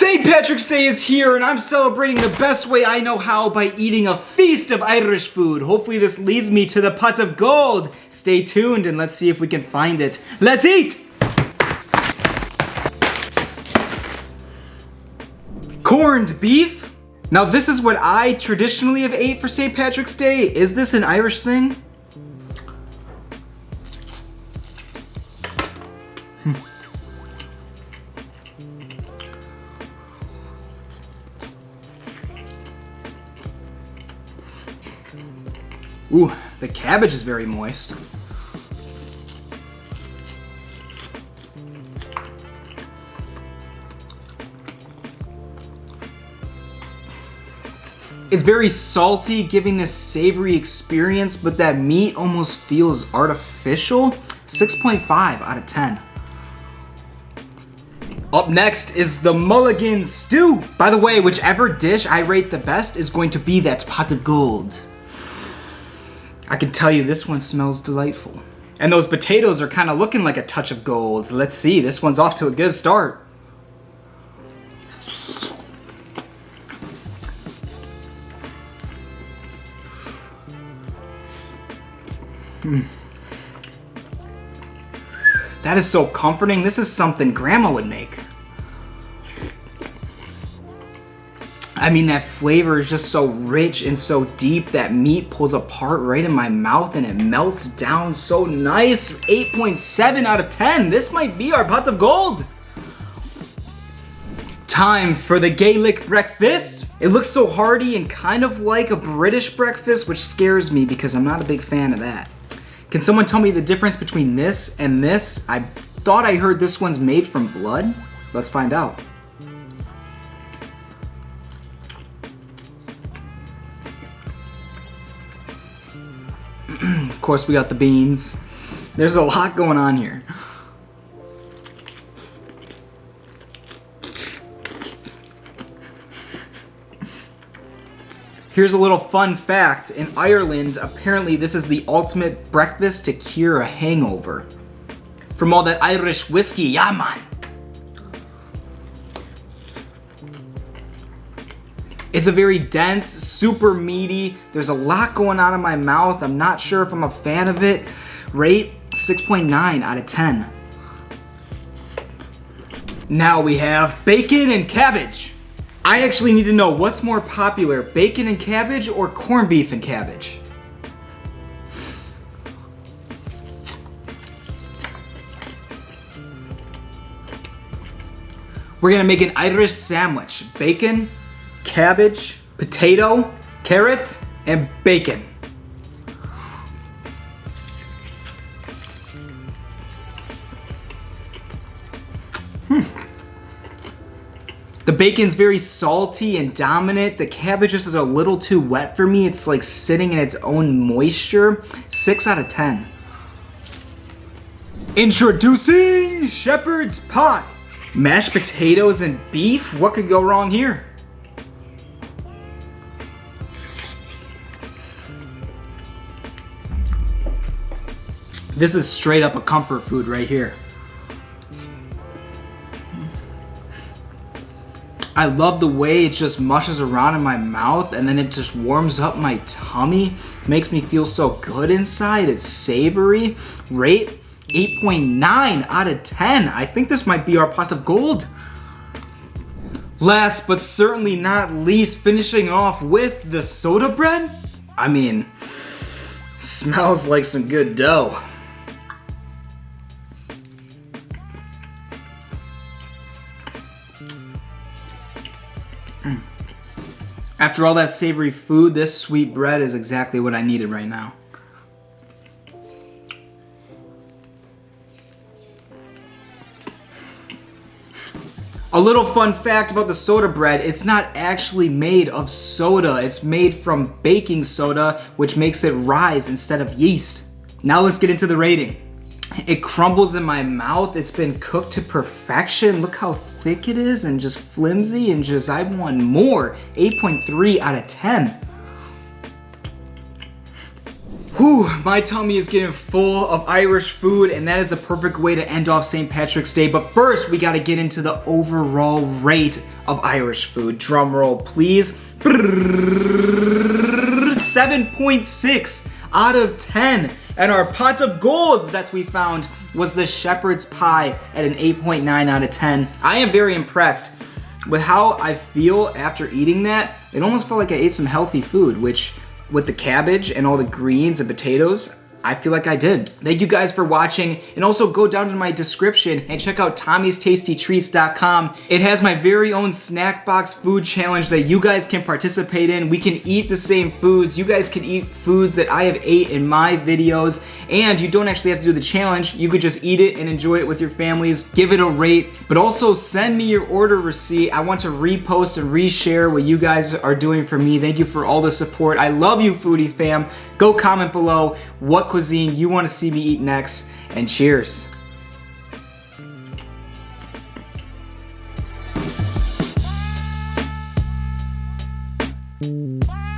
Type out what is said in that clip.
St. Patrick's Day is here and I'm celebrating the best way I know how by eating a feast of Irish food. Hopefully this leads me to the pot of gold. Stay tuned and let's see if we can find it. Let's eat! Corned beef? Now this is what I traditionally have ate for St. Patrick's Day. Is this an Irish thing? Ooh, the cabbage is very moist. It's very salty, giving this savory experience, but that meat almost feels artificial. 6.5 out of 10. Up next is the Mulligan stew. By the way, whichever dish I rate the best is going to be that pot of gold. I can tell you this one smells delightful. And those potatoes are kind of looking like a touch of gold. Let's see, this one's off to a good start. That is so comforting. This is something Grandma would make. I mean, that flavor is just so rich and so deep. That meat pulls apart right in my mouth and it melts down so nice. 8.7 out of 10. This might be our pot of gold. Time for the Gaelic breakfast. It looks so hearty and kind of like a British breakfast, which scares me because I'm not a big fan of that. Can someone tell me the difference between this and this? I thought I heard this one's made from blood. Let's find out. Of course, we got the beans. There's a lot going on here. Here's a little fun fact. In Ireland, apparently this is the ultimate breakfast to cure a hangover. From all that Irish whiskey, yeah man. It's a very dense, super meaty. There's a lot going on in my mouth. I'm not sure if I'm a fan of it. Rate 6.9 out of 10. Now we have bacon and cabbage. I actually need to know what's more popular, bacon and cabbage or corned beef and cabbage? We're gonna make an Irish sandwich. Bacon, cabbage, potato, carrot, and bacon. The bacon's very salty and dominant. The cabbage just is a little too wet for me. It's like sitting in its own moisture. 6 out of 10. Introducing shepherd's pie. Mashed potatoes and beef? What could go wrong here? This is straight up a comfort food right here. I love the way it just mushes around in my mouth and then it just warms up my tummy. Makes me feel so good inside. It's savory. Rate 8.9 out of 10. I think this might be our pot of gold. Last but certainly not least, finishing off with the soda bread. I mean, smells like some good dough. After all that savory food, this sweet bread is exactly what I needed right now. A little fun fact about the soda bread, it's not actually made of soda. It's made from baking soda, which makes it rise instead of yeast. Now let's get into the rating. It crumbles in my mouth. It's been cooked to perfection. Look how thick it is and just flimsy and just, I want more. 8.3 out of 10. Whew, my tummy is getting full of Irish food, and that is the perfect way to end off St. Patrick's Day. But first, we gotta get into the overall rate of Irish food. Drum roll, please. 7.6 out of 10. And our pot of gold that we found was the shepherd's pie at an 8.9 out of 10. I am very impressed with how I feel after eating that. It almost felt like I ate some healthy food, which with the cabbage and all the greens and potatoes, I feel like I did. Thank you guys for watching, and also go down to my description and check out Tommy'sTastyTreats.com. It has my very own snack box food challenge that you guys can participate in. We can eat the same foods. You guys can eat foods that I have ate in my videos, and you don't actually have to do the challenge. You could just eat it and enjoy it with your families. Give it a rate, but also send me your order receipt. I want to repost and reshare what you guys are doing for me. Thank you for all the support. I love you, foodie fam. Go comment below what cuisine you want to see me eat next, and cheers. Bye.